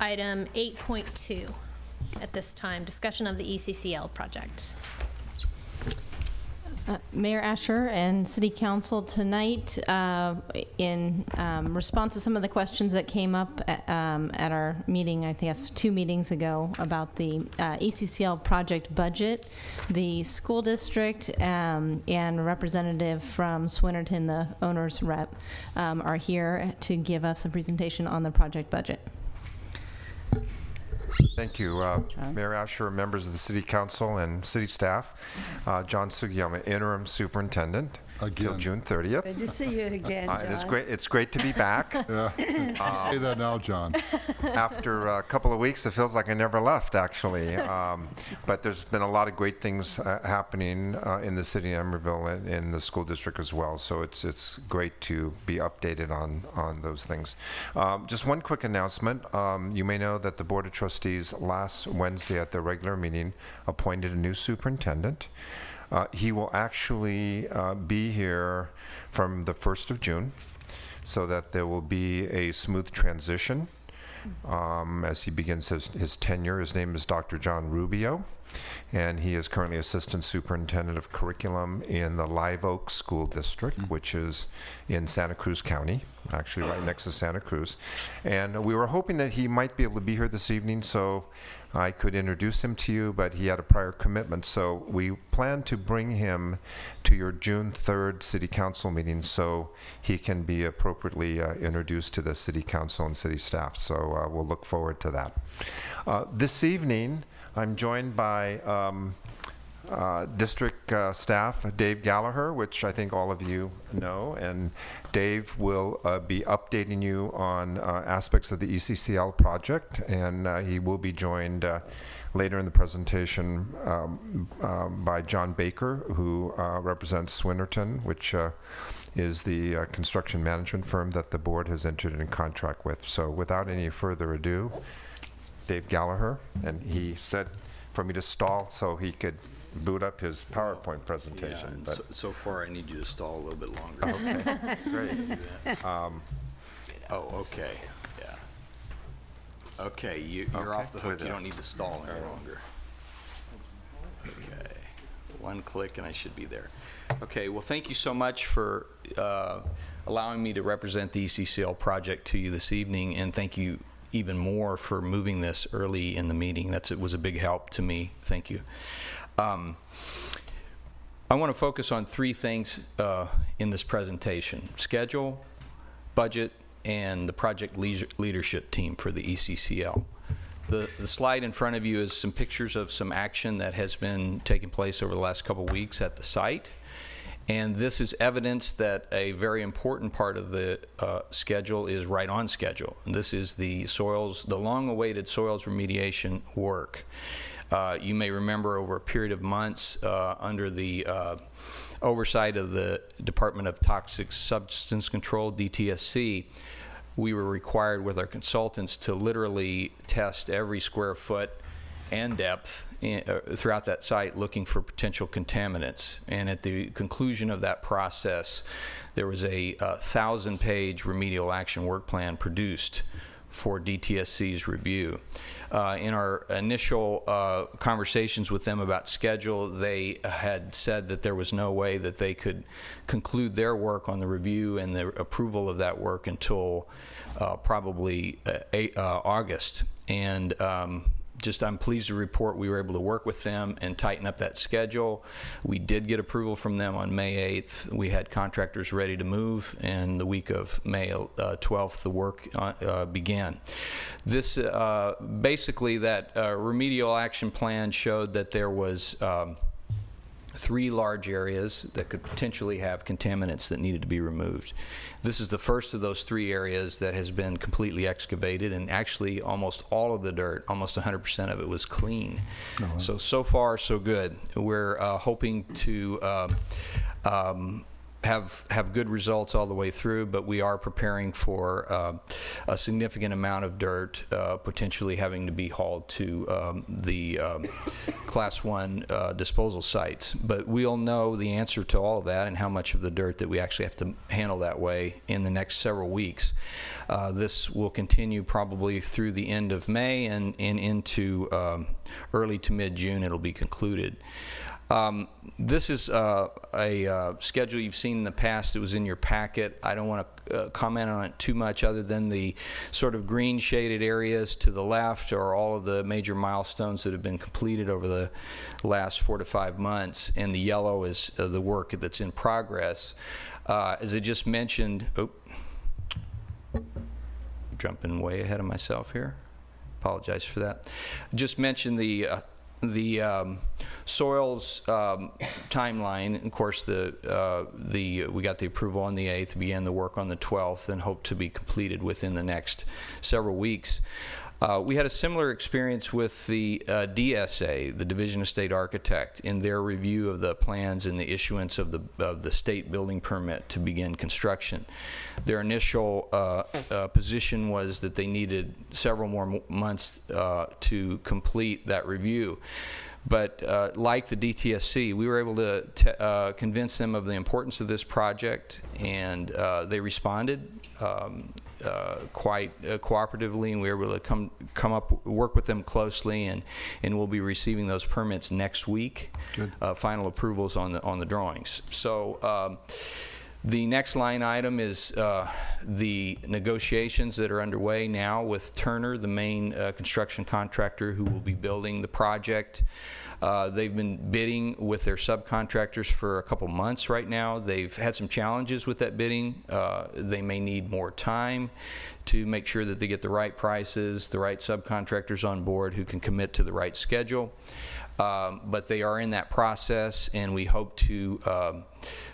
item 8.2 at this time, discussion of the ECCL project. Mayor Asher and City Council, tonight, in response to some of the questions that came up at our meeting, I think that's 2 meetings ago, about the ECCL project budget, the school district and a representative from Swinnerton, the owner's rep, are here to give us a presentation on the project budget. Thank you, Mayor Asher, members of the City Council and City staff. John Sugiyama, Interim Superintendent until June 30th. Good to see you again, John. It's great to be back. Yeah. Say that now, John. After a couple of weeks, it feels like I never left, actually. But there's been a lot of great things happening in the city of Emeryville and in the school district as well. So it's great to be updated on those things. Just one quick announcement. You may know that the Board of Trustees last Wednesday at their regular meeting appointed a new superintendent. He will actually be here from the 1st of June, so that there will be a smooth transition as he begins his tenure. His name is Dr. John Rubio, and he is currently Assistant Superintendent of Curriculum in the Live Oak School District, which is in Santa Cruz County, actually right next to Santa Cruz. And we were hoping that he might be able to be here this evening, so I could introduce him to you, but he had a prior commitment. So we plan to bring him to your June 3rd City Council meeting so he can be appropriately introduced to the City Council and City staff. So we'll look forward to that. This evening, I'm joined by district staff, Dave Gallagher, which I think all of you know, and Dave will be updating you on aspects of the ECCL project, and he will be joined later in the presentation by John Baker, who represents Swinnerton, which is the construction management firm that the board has entered in contract with. So without any further ado, Dave Gallagher, and he said for me to stall so he could boot up his PowerPoint presentation. Yeah, but so far I need you to stall a little bit longer. Okay, great. Oh, okay, yeah. Okay, you're Okay, off the hook. with You it. don't need to stall any longer. Okay, one click and I should be there. Okay, well, thank you so much for allowing me to represent the ECCL project to you this evening, and thank you even more for moving this early in the meeting. It was a big help to me. Thank you. I want to focus on 3 things in this presentation: schedule, budget, and the project leadership team for the ECCL. The slide in front of you is some pictures of some action that has been taking place over the last couple weeks at the site. And this is evidence that a very important part of the schedule is right on schedule. And this is the long-awaited soils remediation work. You may remember over a period of months under the oversight of the Department of Toxic Substance Control, DTSC, we were required with our consultants to literally test every square foot and depth throughout that site, looking for potential contaminants. And at the conclusion of that process, there was a 1,000-page remedial action work plan produced for DTSC's review. In our initial conversations with them about schedule, they had said that there was no way that they could conclude their work on the review and the approval of that work until probably August. And I'm pleased to report we were able to work with them and tighten up that schedule. We did get approval from them on May 8th. We had contractors ready to move, and the week of May 12th, the work began. This basically, that remedial action plan showed that there was 3 large areas that could potentially have contaminants that needed to be removed. This is the first of those 3 areas that has been completely excavated, and actually almost all of the dirt, almost 100% of it, was clean. So far so good. We're hoping to have good results all the way through, but we are preparing for a significant amount of dirt potentially having to be hauled to the Class 1 disposal sites. But we'll know the answer to all of that and how much of the dirt that we actually have to handle that way in the next several weeks. This will continue probably through the end of May and into early to mid-June. It'll be concluded. This is a schedule you've seen in the past. It was in your packet. I don't want to comment on it too much other than the sort of green shaded areas to the left are all of the major milestones that have been completed over the last 4 to 5 months, and the yellow is the work that's in progress. As I just mentioned, jumping way ahead of myself here. Apologize for that. Just mentioned the soils timeline. Of course, we got the approval on the 8th, began the work on the 12th, and hope to be completed within the next several weeks. We had a similar experience with the DSA, the Division of State Architect, in their review of the plans and the issuance of the state building permit to begin construction. Their initial position was that they needed several more months to complete that review. But like the DTSC, we were able to convince them of the importance of this project, and they responded quite cooperatively, and we were able to work with them closely, and we'll be receiving those permits next week. Good. Final approvals on the drawings. So the next line item is the negotiations that are underway now with Turner, the main construction contractor who will be building the project. They've been bidding with their subcontractors for a couple months right now. They've had some challenges with that bidding. They may need more time to make sure that they get the right prices, the right subcontractors on board who can commit to the right schedule. But they are in that process, and we hope to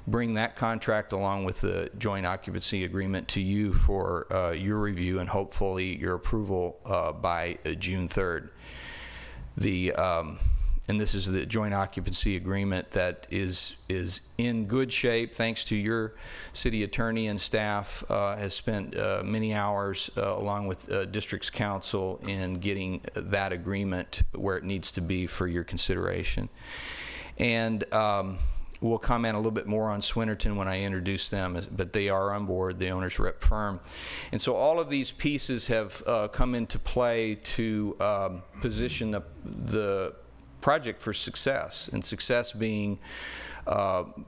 bring that contract along with the joint occupancy agreement to you for your review and hopefully your approval by June 3rd. And this is the joint occupancy agreement that is in good shape thanks to your city attorney and staff has spent many hours along with district's council in getting that agreement where it needs to be for your consideration. And we'll comment a little bit more on Swinnerton when I introduce them, but they are on board, the owner's rep firm. And so all of these pieces have come into play to position the project for success, and success being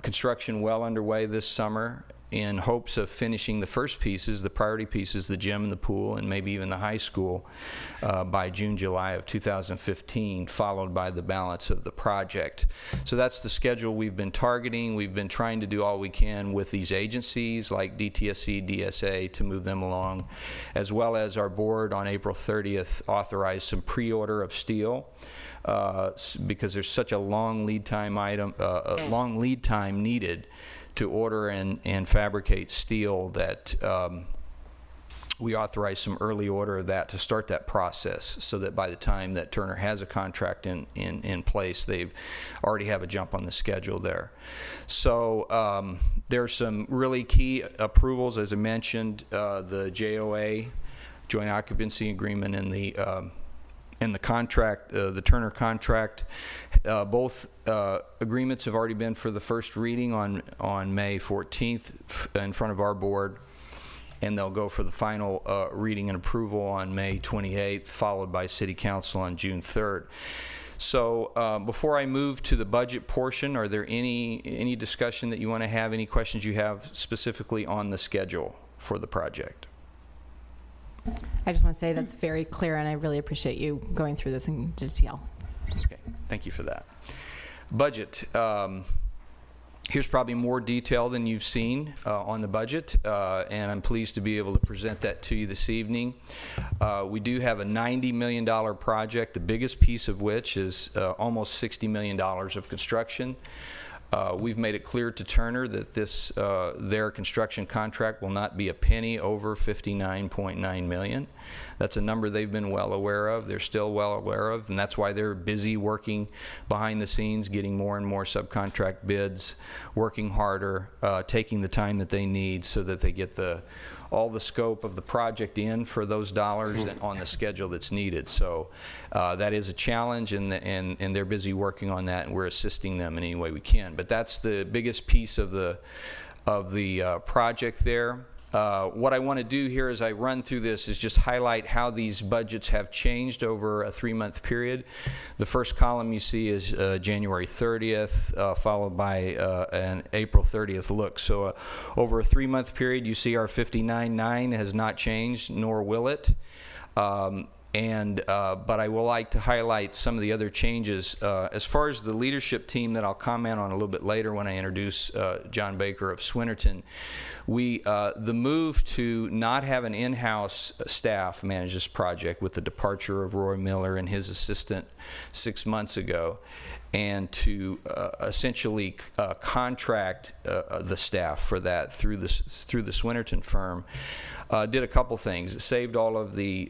construction well underway this summer in hopes of finishing the first pieces, the priority pieces, the gym and the pool, and maybe even the high school by June, July of 2015, followed by the balance of the project. So that's the schedule we've been targeting. We've been trying to do all we can with these agencies like DTSC, DSA to move them along, as well as our board on April 30th authorized some pre-order of steel. Because there's such a long lead time needed to order and fabricate steel that we authorized some early order of that to start that process, so that by the time that Turner has a contract in place, they already have a jump on the schedule there. So there's some really key approvals, as I mentioned, the JOA, joint occupancy agreement, and the contract, the Turner contract. Both agreements have already been for the first reading on May 14th in front of our board, and they'll go for the final reading and approval on May 28th, followed by City Council on June 3rd. So before I move to the budget portion, are there any discussion that you want to have, any questions you have specifically on the schedule for the project? I just want to say that's very clear, and I really appreciate you going through this in detail. Okay, thank you for that. Budget. Here's probably more detail than you've seen on the budget, and I'm pleased to be able to present that to you this evening. We do have a $90 million project, the biggest piece of which is almost $60 million of construction. We've made it clear to Turner that their construction contract will not be a penny over $59.9 million. That's a number they've been well aware of. They're still well aware of, and that's why they're busy working behind the scenes, getting more and more subcontract bids, working harder, taking the time that they need so that they get all the scope of the project in for those dollars and on the schedule that's needed. So that is a challenge, and they're busy working on that, and we're assisting them in any way we can. But that's the biggest piece of the project there. What I want to do here as I run through this is just highlight how these budgets have changed over a 3-month period. The first column you see is January 30th, followed by an April 30th look. So over a 3-month period, you see our 59.9 has not changed, nor will it. But I will like to highlight some of the other changes. As far as the leadership team that I'll comment on a little bit later when I introduce John Baker of Swinnerton, the move to not have an in-house staff manage this project with the departure of Roy Miller and his assistant 6 months ago, and to essentially contract the staff for that through the Swinnerton firm, did a couple things. It saved all of the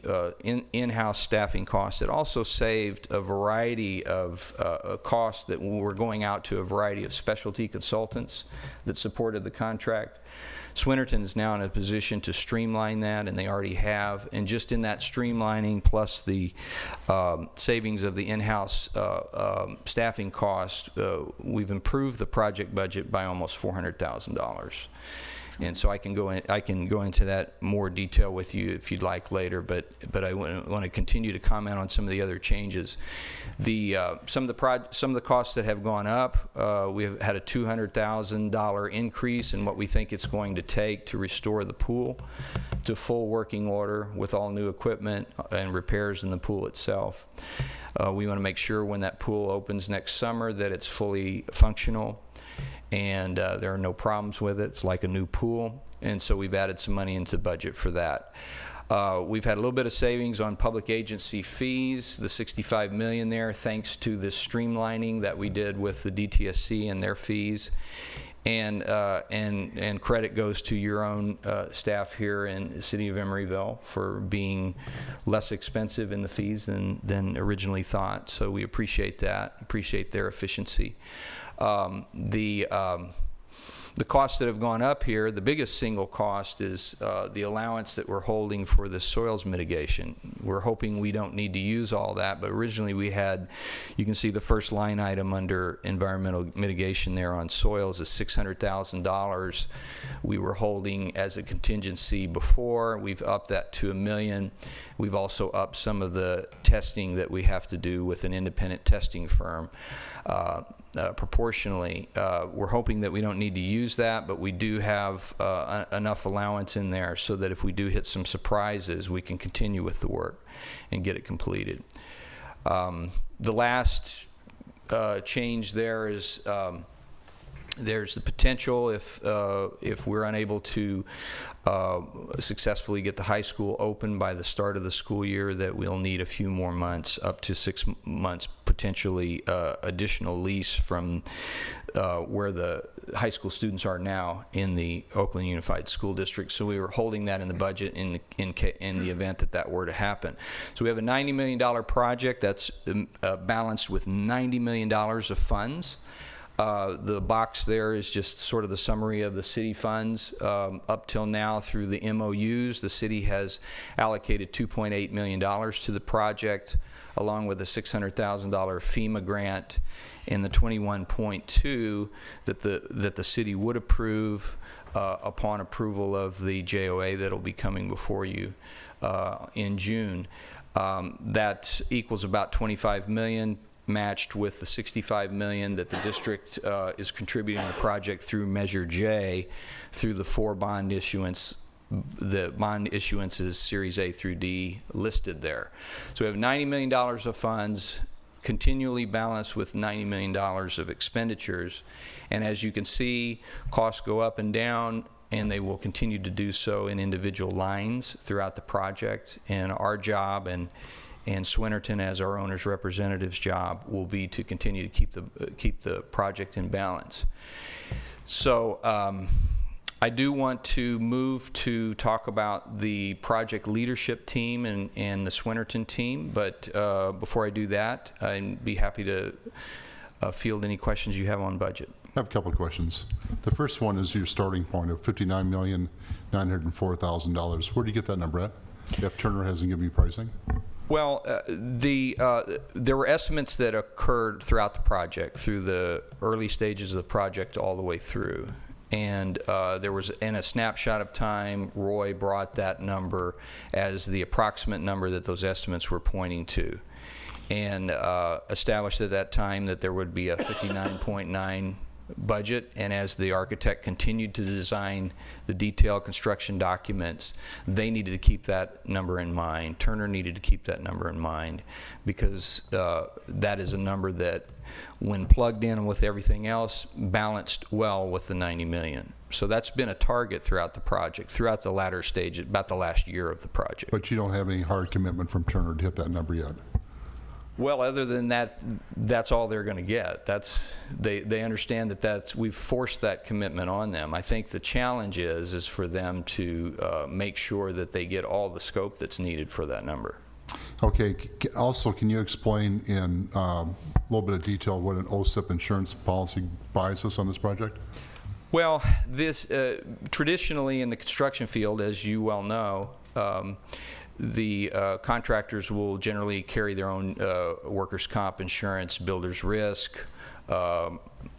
in-house staffing costs. It also saved a variety of costs that were going out to a variety of specialty consultants that supported the contract. Swinnerton is now in a position to streamline that, and they already have. And just in that streamlining, plus the savings of the in-house staffing cost, we've improved the project budget by almost $400,000. And so I can go into that more detail with you if you'd like later, but I want to continue to comment on some of the other changes. Some of the costs that have gone up, we have had a $200,000 increase in what we think it's going to take to restore the pool to full working order with all new equipment and repairs in the pool itself. We want to make sure when that pool opens next summer that it's fully functional and there are no problems with it. It's like a new pool, and so we've added some money into the budget for that. We've had a little bit of savings on public agency fees, the $65 million there, thanks to this streamlining that we did with the DTSC and their fees. And credit goes to your own staff here in the city of Emeryville for being less expensive in the fees than originally thought. So we appreciate that, appreciate their efficiency. The costs that have gone up here, the biggest single cost is the allowance that we're holding for the soils mitigation. We're hoping we don't need to use all that, but originally we had, you can see the first line item under environmental mitigation there on soils is $600,000. We were holding as a contingency before. We've upped that to $1 million. We've also upped some of the testing that we have to do with an independent testing firm. Proportionally. We're hoping that we don't need to use that, but we do have enough allowance in there so that if we do hit some surprises, we can continue with the work and get it completed. The last change there is there's the potential if we're unable to successfully get the high school open by the start of the school year, that we'll need a few more months, up to 6 months, potentially additional lease from where the high school students are now in the Oakland Unified School District. So we were holding that in the budget in the event that were to happen. So we have a $90 million project that's balanced with $90 million of funds. The box there is just sort of the summary of the city funds. Up till now, through the MOUs, the city has allocated $2.8 million to the project, along with a $600,000 FEMA grant and the 21.2 that the city would approve upon approval of the JOA that'll be coming before you in June. That equals about $25 million. Matched with the $65 million that the district is contributing to the project through Measure J, through the 4 bond issuance. The bond issuance is Series A through D listed there. So we have $90 million of funds, continually balanced with $90 million of expenditures. And as you can see, costs go up and down, and they will continue to do so in individual lines throughout the project. And our job and Swinnerton, as our owner's representative's job, will be to continue to keep the project in balance. So I do want to move to talk about the project leadership team and the Swinnerton team, but before I do that, I'd be happy to field any questions you have on budget. I have a couple of questions. The first one is your starting point of $59,904,000. Where do you get that number at, if Turner hasn't given you pricing? Well, there were estimates that occurred throughout the project, through the early stages of the project all the way through. And there was, in a snapshot of time, Roy brought that number as the approximate number that those estimates were pointing to, and established at that time that there would be a 59.9 budget. And as the architect continued to design the detailed construction documents, they needed to keep that number in mind. Turner needed to keep that number in mind, because that is a number that, when plugged in with everything else, balanced well with the 90 million. So that's been a target throughout the project, throughout the latter stage, about the last year of the project. But you don't have any hard commitment from Turner to hit that number yet? Well, other than that, that's all they're going to get. They understand that we've forced that commitment on them. I think the challenge is for them to make sure that they get all the scope that's needed for that number. Okay. Also, can you explain in a little bit of detail what an OSIP insurance policy buys us on this project? Well, this traditionally in the construction field, as you well know, the contractors will generally carry their own workers' comp insurance, builder's risk,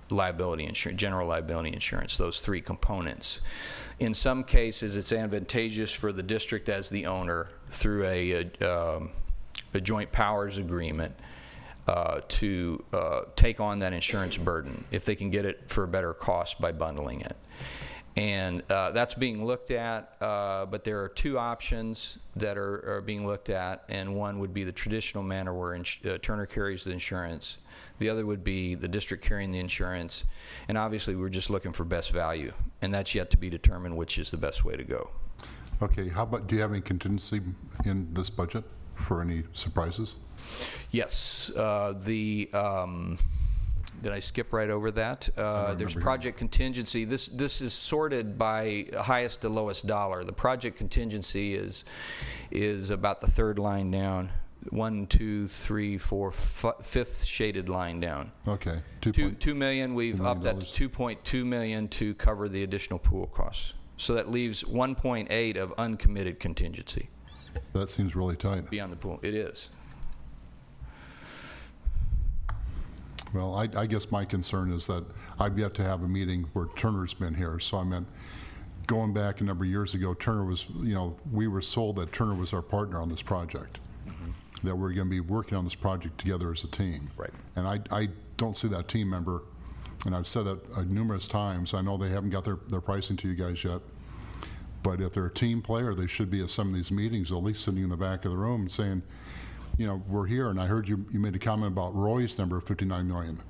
liability insurance, general liability insurance, those three components. In some cases, it's advantageous for the district as the owner, through a joint powers agreement, to take on that insurance burden if they can get it for a better cost by bundling it. And that's being looked at, but there are two options that are being looked at, and one would be the traditional manner where Turner carries the insurance. The other would be the district carrying the insurance, and obviously we're just looking for best value, and that's yet to be determined which is the best way to go. Okay, how about, do you have any contingency in this budget for any surprises? Yes, did I skip right over that? There's project contingency. This is sorted by highest to lowest dollar. The project contingency is about the third line down. 1, 2, 3, 4, fifth shaded line down. Okay. 2 million. We've upped that to 2.2 million to cover the additional pool costs. So that leaves 1.8 of uncommitted contingency. That seems really tight. Beyond the pool, it is. Well, I guess my concern is that I've yet to have a meeting where Turner's been here. So I meant, going back a number of years ago, Turner was, we were sold that Turner was our partner on this project, that we're going to be working on this project together as a team. Right. And I don't see that team member, and I've said that numerous times. I know they haven't got their pricing to you guys yet, but if they're a team player, they should be at some of these meetings, at least sitting in the back of the room saying, we're here. And I heard you made a comment about Roy's number of 59 million.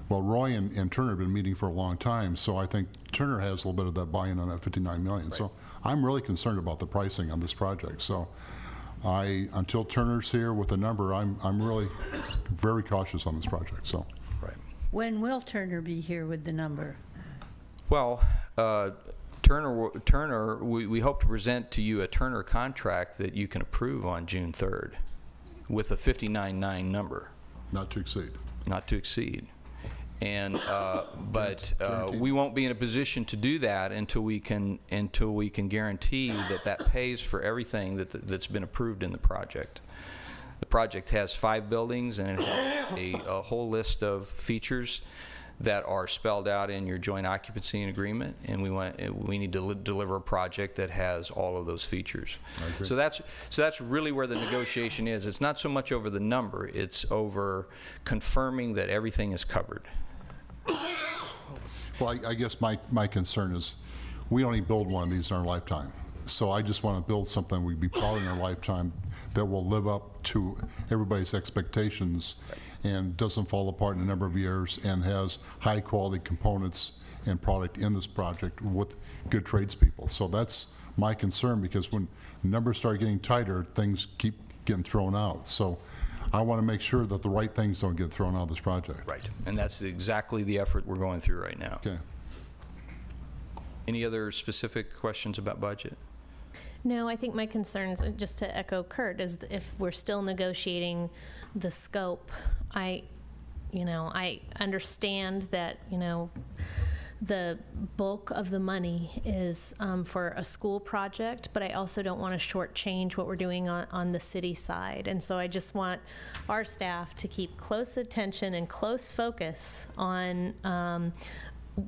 Well, Roy and Turner have been meeting for a long time, so I think Turner has a little bit of that buy-in on that 59 million. Right. So I'm really concerned about the pricing on this project. So until Turner's here with a number, I'm really very cautious on this project. So. Right. When will Turner be here with the number? Well, Turner, we hope to present to you a Turner contract that you can approve on June 3rd with a 59.9 number. Not to exceed. Not to exceed. And but we won't be in a position to do that until we can guarantee that pays for everything that's been approved in the project. The project has 5 buildings, and it has a whole list of features that are spelled out in your joint occupancy agreement, and we need to deliver a project that has all of those features. So that's really where the negotiation is. It's not so much over the number; it's over confirming that everything is covered. Well, I guess my concern is we only build one of these in our lifetime. So I just want to build something we'd be proud in our lifetime that will live up to everybody's expectations and doesn't fall apart in a number of years and has high quality components and product in this project with good tradespeople. So that's my concern, because when numbers start getting tighter, things keep getting thrown out. So I want to make sure that the right things don't get thrown out of this project. Right, and that's exactly the effort we're going through right now. Okay. Any other specific questions about budget? No, I think my concerns, just to echo Kurt, is if we're still negotiating the scope, I understand that, the bulk of the money is for a school project, but I also don't want to shortchange what we're doing on the city side. And so I just want our staff to keep close attention and close focus on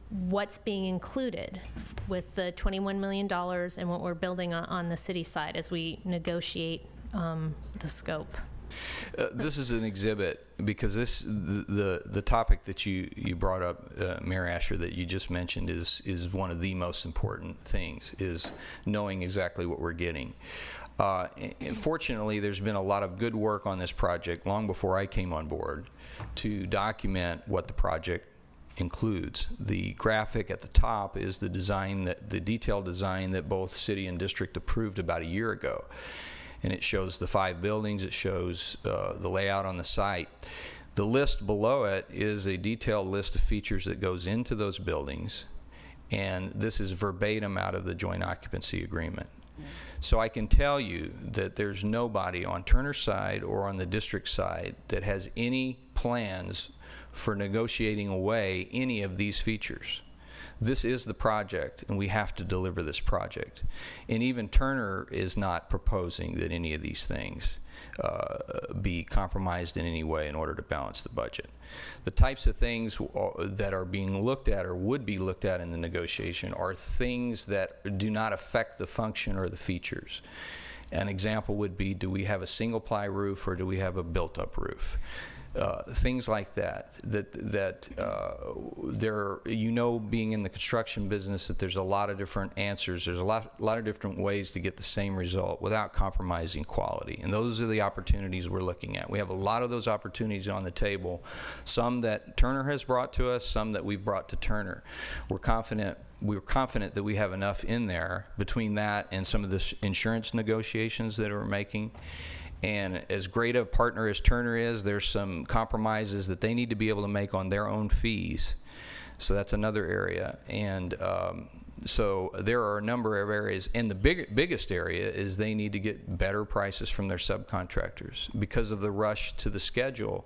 what's being included with the $21 million and what we're building on the city side as we negotiate the scope. This is an exhibit because the topic that you brought up, Mayor Asher, that you just mentioned is one of the most important things, is knowing exactly what we're getting. And fortunately, there's been a lot of good work on this project long before I came on board to document what the project includes. The graphic at the top is the detailed design that both city and district approved about a year ago. And it shows the 5 buildings, it shows the layout on the site. The list below it is a detailed list of features that goes into those buildings, and this is verbatim out of the joint occupancy agreement. So I can tell you that there's nobody on Turner's side or on the district side that has any plans for negotiating away any of these features. This is the project, and we have to deliver this project. And even Turner is not proposing that any of these things be compromised in any way in order to balance the budget. The types of things that are being looked at or would be looked at in the negotiation are things that do not affect the function or the features. An example would be, do we have a single-ply roof or do we have a built-up roof? Things like that there, being in the construction business, that there's a lot of different answers. There's a lot of different ways to get the same result without compromising quality. And those are the opportunities we're looking at. We have a lot of those opportunities on the table, some that Turner has brought to us, some that we've brought to Turner. We're confident that we have enough in there between that and some of the insurance negotiations that we're making. And as great a partner as Turner is, there's some compromises that they need to be able to make on their own fees. So that's another area. And so there are a number of areas. And the biggest area is they need to get better prices from their subcontractors. Because of the rush to the schedule,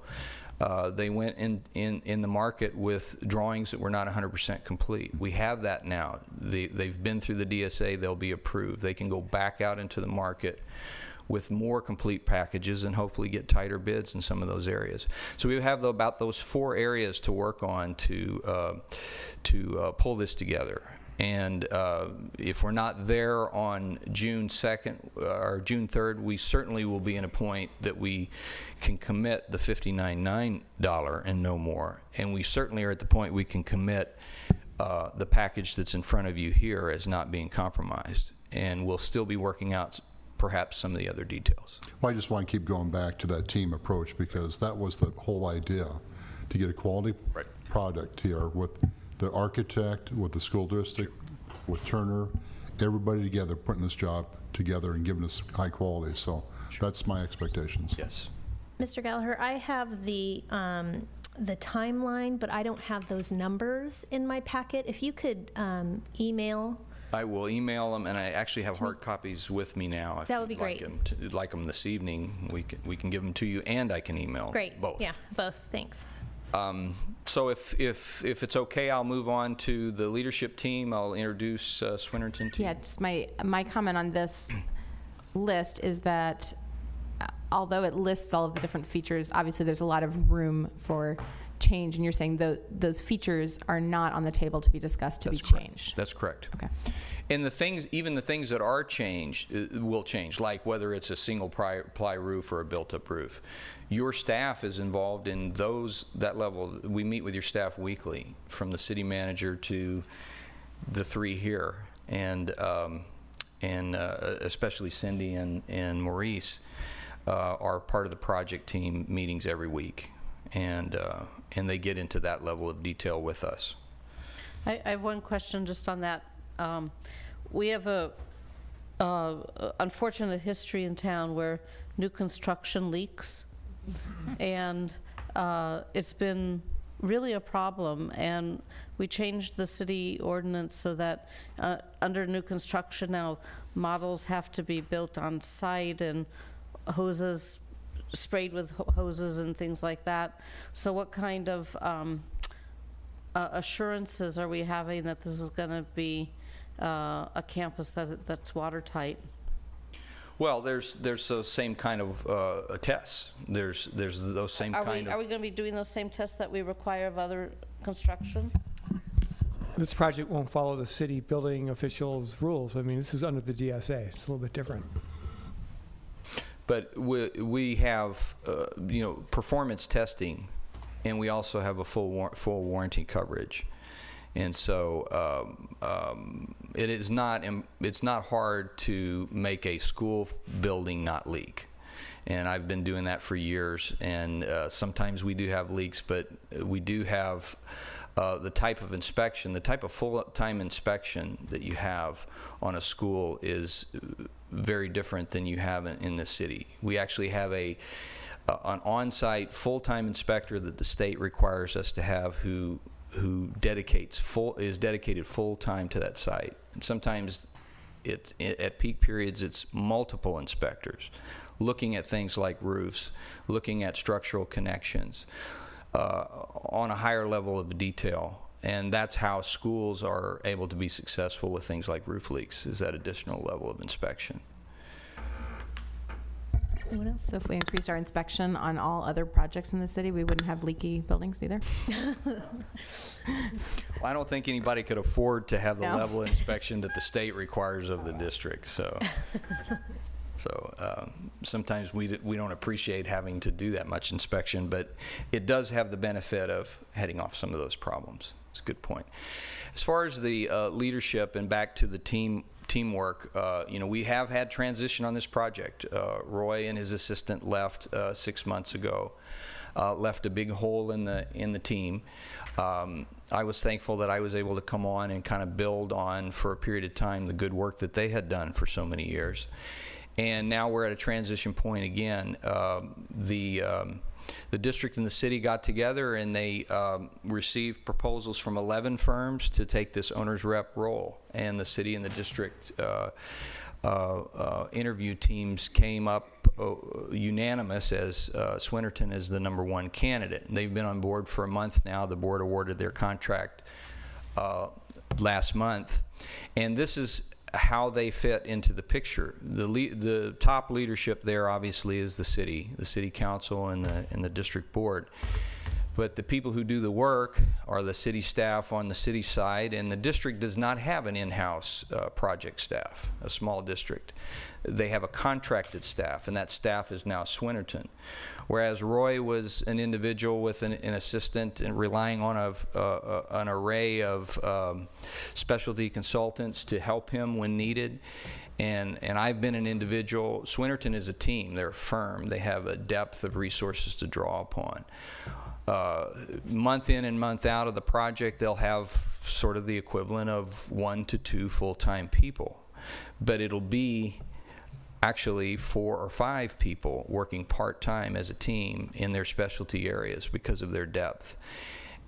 they went in the market with drawings that were not 100% complete. We have that now. They've been through the DSA. They'll be approved. They can go back out into the market with more complete packages and hopefully get tighter bids in some of those areas. So we have about those 4 areas to work on to pull this together. And if we're not there on June 2nd or June 3rd, we certainly will be in a point that we can commit the $59.9 and no more. And we certainly are at the point we can commit the package that's in front of you here as not being compromised. And we'll still be working out perhaps some of the other details. Well, I just want to keep going back to that team approach, because that was the whole idea, to get a quality product here with the architect, with the school district, with Turner, everybody together putting this job together and giving us high quality. So that's my expectations. Yes. Mr. Gallagher, I have the timeline, but I don't have those numbers in my packet. If you could email. I will email them, and I actually have hard copies with me now. If that would be you'd great. Like them this evening, we can give them to you, and I can email Great. both. Yeah, both. Thanks. So if it's okay, I'll move on to the leadership team. I'll introduce Swinnerton to you. Yeah, just my comment on this list is that although it lists all of the different features, obviously there's a lot of room for change, and you're saying those features are not on the table to be discussed to be changed. That's correct. Okay. And even the things that are changed will change, like whether it's a single ply roof or a built-up roof. Your staff is involved in that level. We meet with your staff weekly, from the city manager to the 3 here, and especially Cindy and Maurice are part of the project team meetings every week, and they get into that level of detail with us. I have one question just on that. We have unfortunate history in town where new construction leaks. And it's been really a problem. And we changed the city ordinance so that under new construction now, models have to be built on site and hoses sprayed with hoses and things like that. So what kind of assurances are we having that this is going to be a campus that's watertight? Well, there's those same kind of tests. There's those same Are kind we of. going to be doing those same tests that we require of other construction? This project won't follow the city building officials' rules. I mean, this is under the DSA. It's a little bit different. But we have performance testing, and we also have a full warranty coverage. And so it's not hard to make a school building not leak. And I've been doing that for years. And sometimes we do have leaks, but we do have the type of inspection, the type of full-time inspection that you have on a school is very different than you have in the city. We actually have an on-site full-time inspector that the state requires us to have who is dedicated full-time to that site. And sometimes at peak periods it's multiple inspectors looking at things like roofs, looking at structural connections on a higher level of detail. And that's how schools are able to be successful with things like roof leaks, is that additional level of inspection. Anyone else? So if we increased our inspection on all other projects in the city, we wouldn't have leaky buildings either? Well, I don't think anybody could afford to have the No. level of inspection that the state requires of the district. So sometimes we don't appreciate having to do that much inspection, but it does have the benefit of heading off some of those problems. It's a good point. As far as the leadership and back to the teamwork, we have had transition on this project. Roy and his assistant left 6 months ago, left a big hole in the team. I was thankful that I was able to come on and kind of build on for a period of time the good work that they had done for so many years. And now we're at a transition point again. The district and the city got together and they received proposals from 11 firms to take this owner's rep role. And the city and the district interview teams came up unanimous as Swinnerton is the #1 candidate. And they've been on board for a month now. The board awarded their contract last month. And this is how they fit into the picture. The top leadership there obviously is the city council and the district board. But the people who do the work are the city staff on the city side, and the district does not have an in-house project staff, a small district. They have a contracted staff, and that staff is now Swinnerton. Whereas Roy was an individual with an assistant and relying on an array of specialty consultants to help him when needed. And I've been an individual. Swinnerton is a team. They're a firm. They have a depth of resources to draw upon. Month in and month out of the project, they'll have sort of the equivalent of 1 to 2 full-time people. But it'll be actually 4 or 5 people working part-time as a team in their specialty areas because of their depth.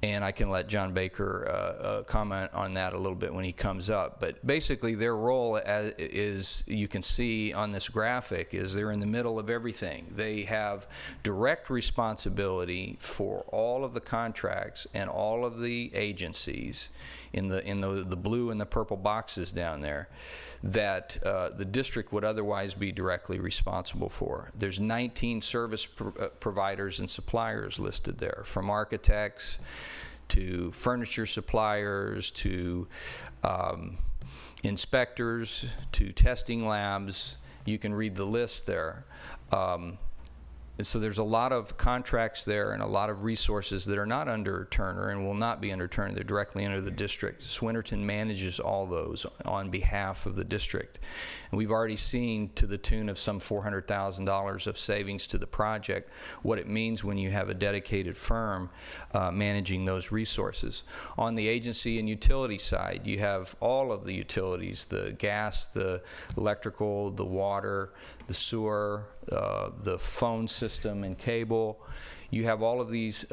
And I can let John Baker comment on that a little bit when he comes up. But basically their role is, you can see on this graphic, is they're in the middle of everything. They have direct responsibility for all of the contracts and all of the agencies in the blue and the purple boxes down there that the district would otherwise be directly responsible for. There's 19 service providers and suppliers listed there, from architects to furniture suppliers to inspectors to testing labs. You can read the list there. So there's a lot of contracts there and a lot of resources that are not under Turner and will not be under Turner. They're directly under the district. Swinnerton manages all those on behalf of the district. And we've already seen, to the tune of some $400,000 of savings to the project, what it means when you have a dedicated firm managing those resources. On the agency and utility side, you have all of the utilities, the gas, the electrical, the water, the sewer, the phone system and cable. You have all of these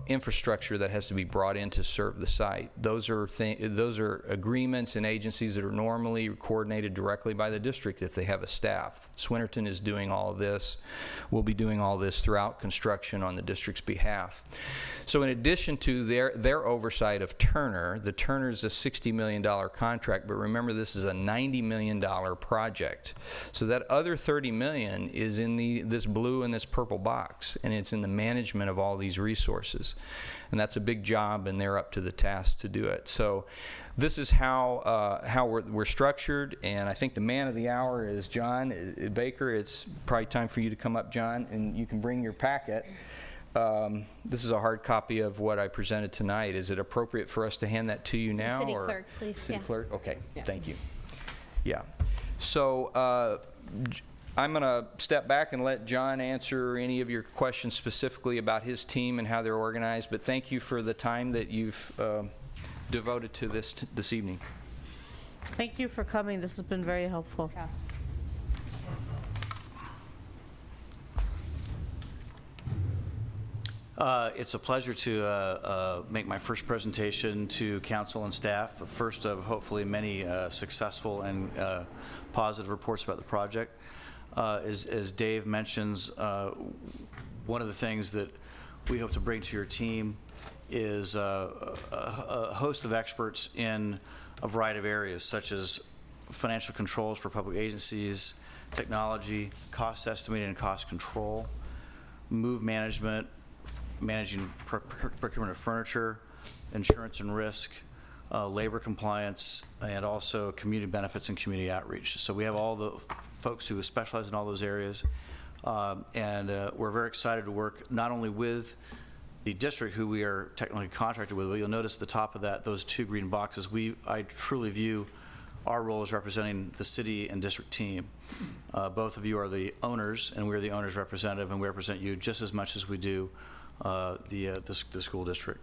infrastructure that has to be brought in to serve the site. Those are agreements and agencies that are normally coordinated directly by the district if they have a staff. Swinnerton is doing all of this. We'll be doing all this throughout construction on the district's behalf. So in addition to their oversight of Turner, the Turner's a $60 million contract, but remember this is a $90 million project. So that other $30 million is in this blue and this purple box, and it's in the management of all these resources. And that's a big job, and they're up to the task to do it. So this is how we're structured, and I think the man of the hour is John Baker. It's probably time for you to come up, John, and you can bring your packet. This is a hard copy of what I presented tonight. Is it appropriate for us to hand that to you now? City or clerk, please. City Yeah. clerk? Okay, thank you. Yeah. So I'm going to step back and let John answer any of your questions specifically about his team and how they're organized, but thank you for the time that you've devoted to this evening. Thank you for coming. This has been very helpful. It's a pleasure to make my first presentation to council and staff, first of hopefully many successful and positive reports about the project. As Dave mentions, one of the things that we hope to bring to your team is a host of experts in a variety of areas, such as financial controls for public agencies, technology, cost estimating and cost control, move management, managing procurement of furniture, insurance and risk, labor compliance, and also community benefits and community outreach. So we have all the folks who specialize in all those areas, and we're very excited to work not only with the district, who we are technically contracted with, but you'll notice at the top of that, those two green boxes, I truly view our role as representing the city and district team. Both of you are the owners, and we're the owner's representative, and we represent you just as much as we do the school district.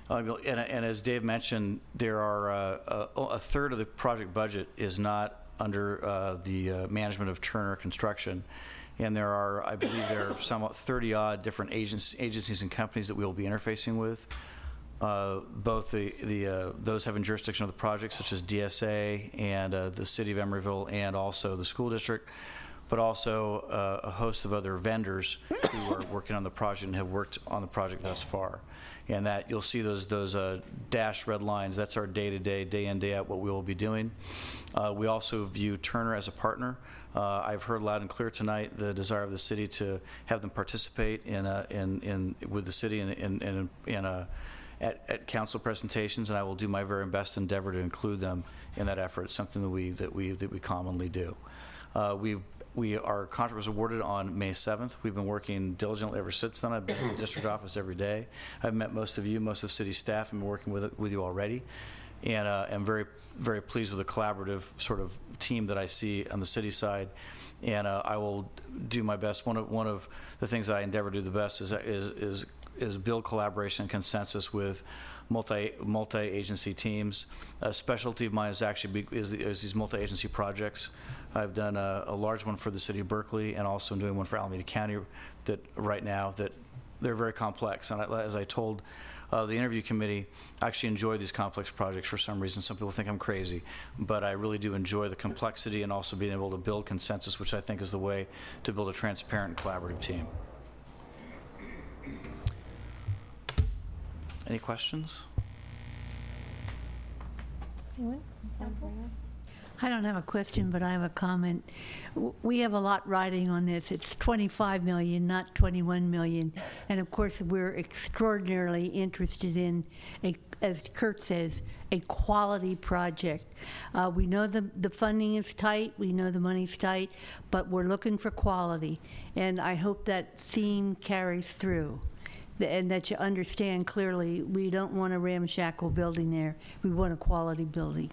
And as Dave mentioned, there are a third of the project budget is not under the management of Turner Construction, and there are, I believe, there are somewhat 30-odd different agencies and companies that we will be interfacing with. Both those having jurisdiction of the project, such as DSA and the City of Emeryville, and also the school district, but also a host of other vendors who are working on the project and have worked on the project thus far. And that you'll see those dashed red lines. That's our day-to-day, day in, day out, what we will be doing. We also view Turner as a partner. I've heard loud and clear tonight the desire of the city to have them participate with the city at council presentations, and I will do my very best endeavor to include them in that effort. It's something that we commonly do. Our contract was awarded on May 7th. We've been working diligently ever since then. I've been in the district office every day. I've met most of you, most of city staff, and been working with you already. And I'm very, very pleased with the collaborative sort of team that I see on the city side. And I will do my best. One of the things that I endeavor to do the best is build collaboration and consensus with multi-agency teams. A specialty of mine is actually is these multi-agency projects. I've done a large one for the city of Berkeley, and also I'm doing one for Alameda County that right now that they're very complex. And as I told the interview committee, I actually enjoy these complex projects for some reason. Some people think I'm crazy, but I really do enjoy the complexity and also being able to build consensus, which I think is the way to build a transparent and collaborative team. Any questions? Anyone? I don't have a question, but I have a comment. We have a lot riding on this. It's 25 million, not 21 million. And of course, we're extraordinarily interested in, as Kurt says, a quality project. We know the funding is tight, we know the money's tight, but we're looking for quality. And I hope that theme carries through. And that you understand clearly, we don't want a ramshackle building there. We want a quality building.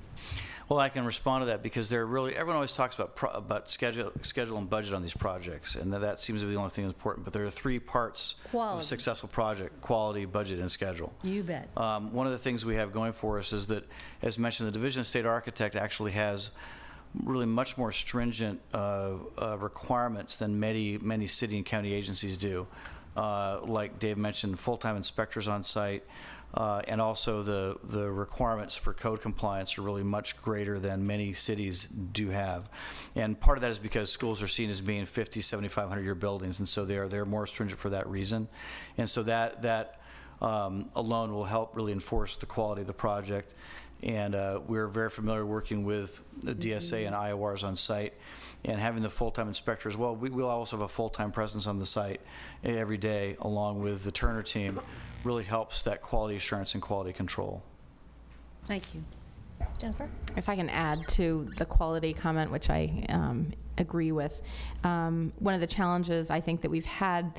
Well, I can respond to that because everyone always talks about schedule and budget on these projects, and that seems to be the only thing that's important. But there are three parts of a Quality. successful project: quality, budget, and schedule. You bet. One of the things we have going for us is that, as mentioned, the Division of State Architect actually has really much more stringent requirements than many city and county agencies do. Like Dave mentioned, full-time inspectors on site, and also the requirements for code compliance are really much greater than many cities do have. And part of that is because schools are seen as being 50, 7,500-year buildings, and so they're more stringent for that reason. And so that alone will help really enforce the quality of the project. And we're very familiar working with the DSA and IORs on site, and having the full-time inspector as well. We'll also have a full-time presence on the site every day, along with the Turner team. Really helps that quality assurance and quality control. Thank you. Jennifer? If I can add to the quality comment, which I agree with, one of the challenges I think that we've had,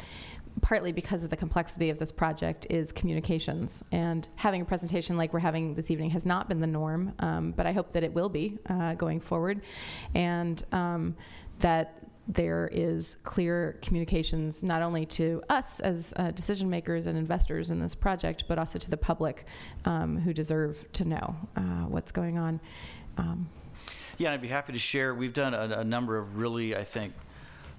partly because of the complexity of this project, is communications. And having a presentation like we're having this evening has not been the norm, but I hope that it will be going forward. And that there is clear communications not only to us as decision makers and investors in this project, but also to the public who deserve to know what's going on. Yeah, and I'd be happy to share. We've done a number of really, I think,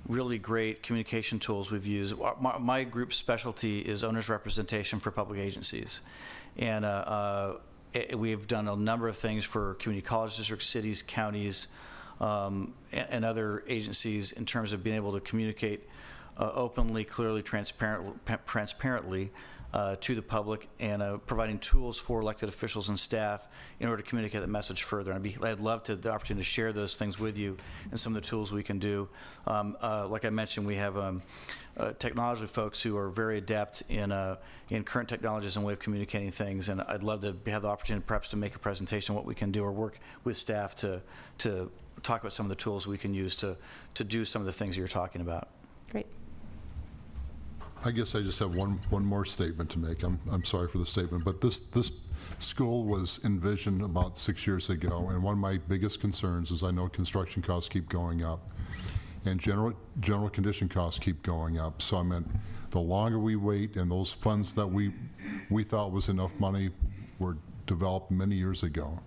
really great communication tools we've used. My group's specialty is owner's representation for public agencies. And we've done a number of things for community college districts, cities, counties, and other agencies in terms of being able to communicate openly, clearly, transparently to the public, and providing tools for elected officials and staff in order to communicate that message further. I'd love to the opportunity to share those things with you and some of the tools we can do. Like I mentioned, we have technology folks who are very adept in current technologies and way of communicating things, and I'd love to have the opportunity perhaps to make a presentation on what we can do or work with staff to talk about some of the tools we can use to do some of the things you're talking about. Great. I guess I just have one more statement to make. I'm sorry for the statement, but this school was envisioned about 6 years ago, and one of my biggest concerns is I know construction costs keep going up, and general condition costs keep going up. So I meant the longer we wait, and those funds that we thought was enough money were developed many years ago.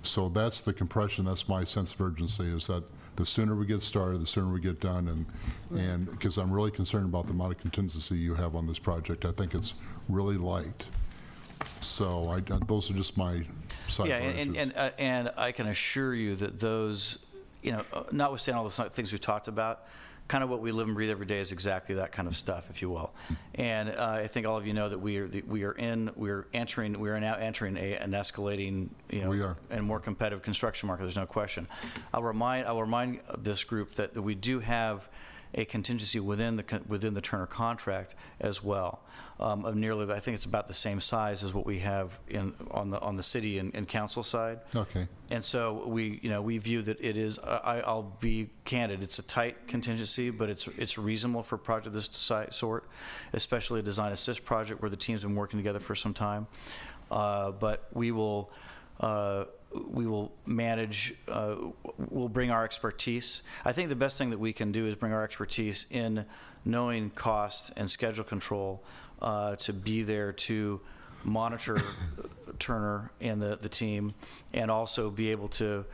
So that's the compression. That's my sense of urgency, is that the sooner we get started, the sooner we get done, and because I'm really concerned about the amount of contingency you have on this project. I think it's really light. So those are just my side issues. And I can assure you that those, notwithstanding all the things we've talked about, kind of what we live and breathe every day is exactly that kind of stuff, if you will. And I think all of you know that we are now entering an escalating, We are. and more competitive construction market. There's no question. I'll remind this group that we do have a contingency within the Turner contract as well, of nearly, I think it's about the same size as what we have on the city and council side. Okay. And so we view that it is. I'll be candid. It's a tight contingency, but it's reasonable for a project of this sort, especially a design assist project where the team's been working together for some time. But we will manage. We'll bring our expertise. I think the best thing that we can do is bring our expertise in knowing cost and schedule control, to be there to monitor Turner and the team, and also be able to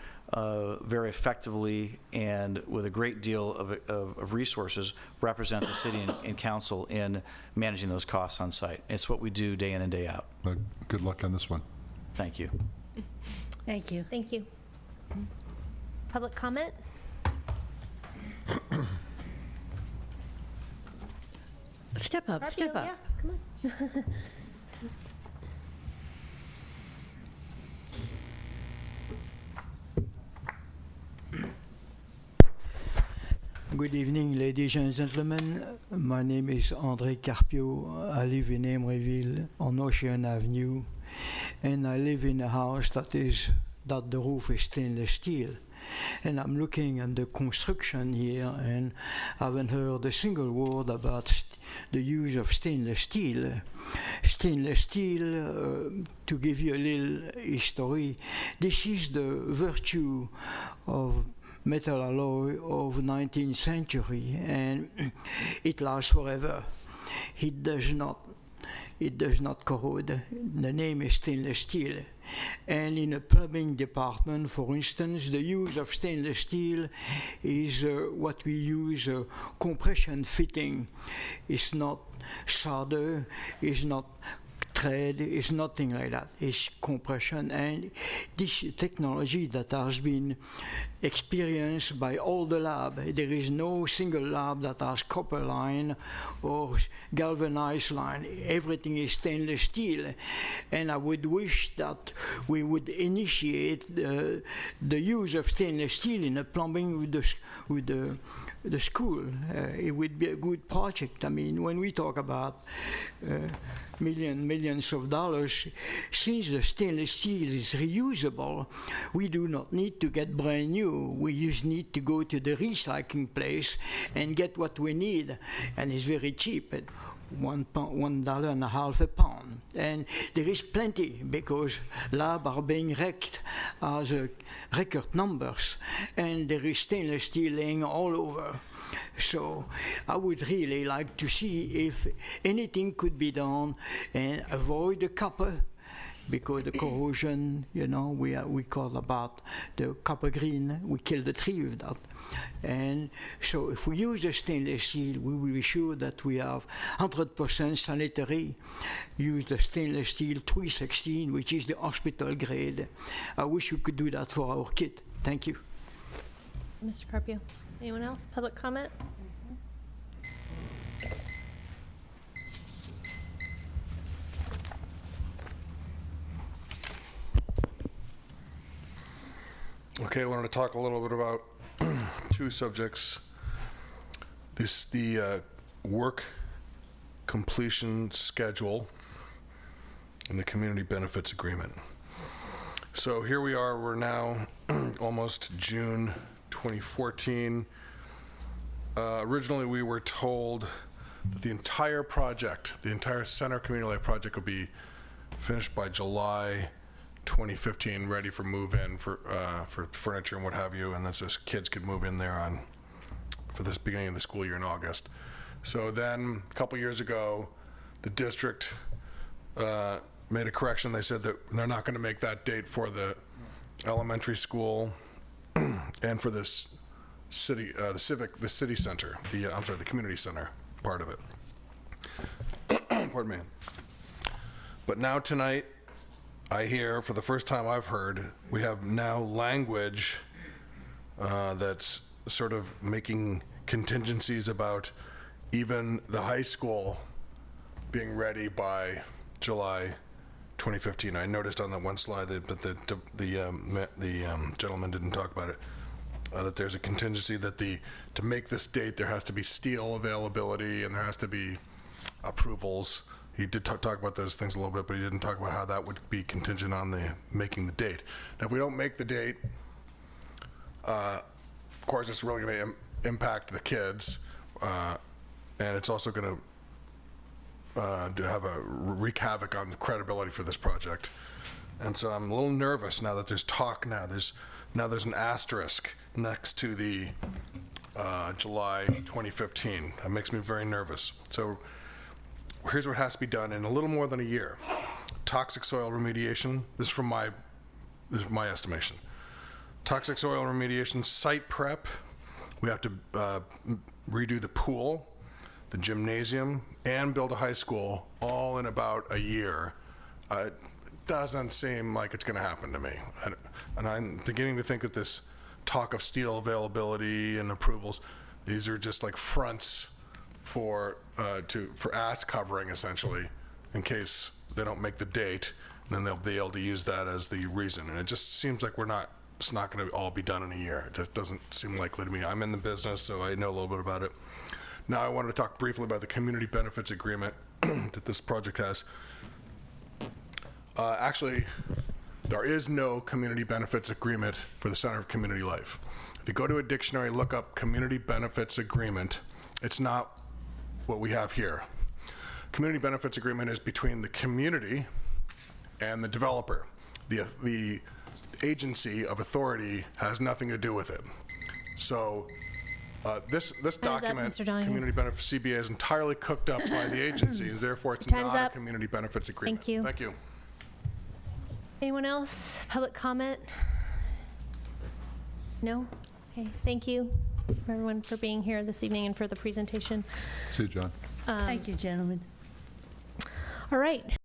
very effectively and with a great deal of resources represent the city and council in managing those costs on site. It's what we do day in and day out. But good luck on this one. Thank you. Thank you. Thank you. Public comment? Step up, step up. Yeah, come on. Good evening, ladies and gentlemen. My name is André Carpio. I live in Emeryville on Ocean Avenue, and I live in a house that the roof is stainless steel. And I'm looking at the construction here, and I haven't heard a single word about the use of stainless steel. Stainless steel, to give you a little history, this is the virtue of metal alloy of 19th century, and it lasts forever. It does not corrode. The name is stainless steel. And in a plumbing department, for instance, the use of stainless steel is what we use compression fitting. It's not solder, it's not thread, it's nothing like that. It's compression, and this technology that has been experienced by all the lab. There is no single lab that has copper line or galvanized line. Everything is stainless steel, and I would wish that we would initiate the use of stainless steel in the plumbing with the school. It would be a good project. I mean, when we talk about millions of dollars, since the stainless steel is reusable, we do not need to get brand new. We just need to go to the recycling place and get what we need, and it's very cheap. At $1.50 a pound, and there is plenty because labs are being wrecked as record numbers, and there is stainless steel laying all over. So I would really like to see if anything could be done and avoid the copper, because the corrosion, you know, we call about the copper green, we kill the tree with that. And so if we use the stainless steel, we will be sure that we have 100% sanitary. Use the stainless steel 316, which is the hospital grade. I wish we could do that for our kid. Thank you. Mr. Carpio, anyone else? Public comment? Okay, I wanted to talk a little bit about two subjects. The work completion schedule and the community benefits agreement. So here we are, we're now almost June 2014. Originally we were told that the entire project, the entire Center Community Life project would be finished by July 2015, ready for move-in for furniture and what have you, and then so kids could move in there for this beginning of the school year in August. So then a couple years ago, the district made a correction. They said that they're not going to make that date for the elementary school and for this city, the city center, the community center part of it. Pardon me. But now tonight, I hear, for the first time I've heard, we have now language that's sort of making contingencies about even the high school being ready by July 2015. I noticed on that one slide that, but the gentleman didn't talk about it, that there's a contingency that to make this date there has to be steel availability and there has to be approvals. He did talk about those things a little bit, but he didn't talk about how that would be contingent on making the date. Now, if we don't make the date, of course, it's really going to impact the kids, and it's also going to wreak havoc on the credibility for this project. And so I'm a little nervous now that there's talk now. There's an asterisk next to the July 2015. That makes me very nervous. So here's what has to be done in a little more than a year. Toxic soil remediation, this is my estimation. Toxic soil remediation, site prep, we have to redo the pool, the gymnasium, and build a high school all in about a year. It doesn't seem like it's gonna happen to me. And I'm beginning to think that this talk of steel availability and approvals, these are just like fronts for ass covering, essentially, in case they don't make the date, and then they'll be able to use that as the reason. And it just seems like we're not it's not going to all be done in a year. It just doesn't seem likely to me. I'm in the business, so I know a little bit about it. Now I wanted to talk briefly about the community benefits agreement that this project has. Actually, there is no community benefits agreement for the Center of Community Life. If you go to a dictionary, look up community benefits agreement, it's not what we have here. Community benefits agreement is between the community and the developer. The agency of authority has nothing to do with it. So this document, Mr. Donahue? community benefits CBA, is entirely cooked up by the agency, and therefore it's Time's not up. a community benefits agreement. Thank you. Thank you. Anyone else? Public comment? No? Okay, thank you everyone for being here this evening and for the presentation. See you, John. Thank you, gentlemen. All right.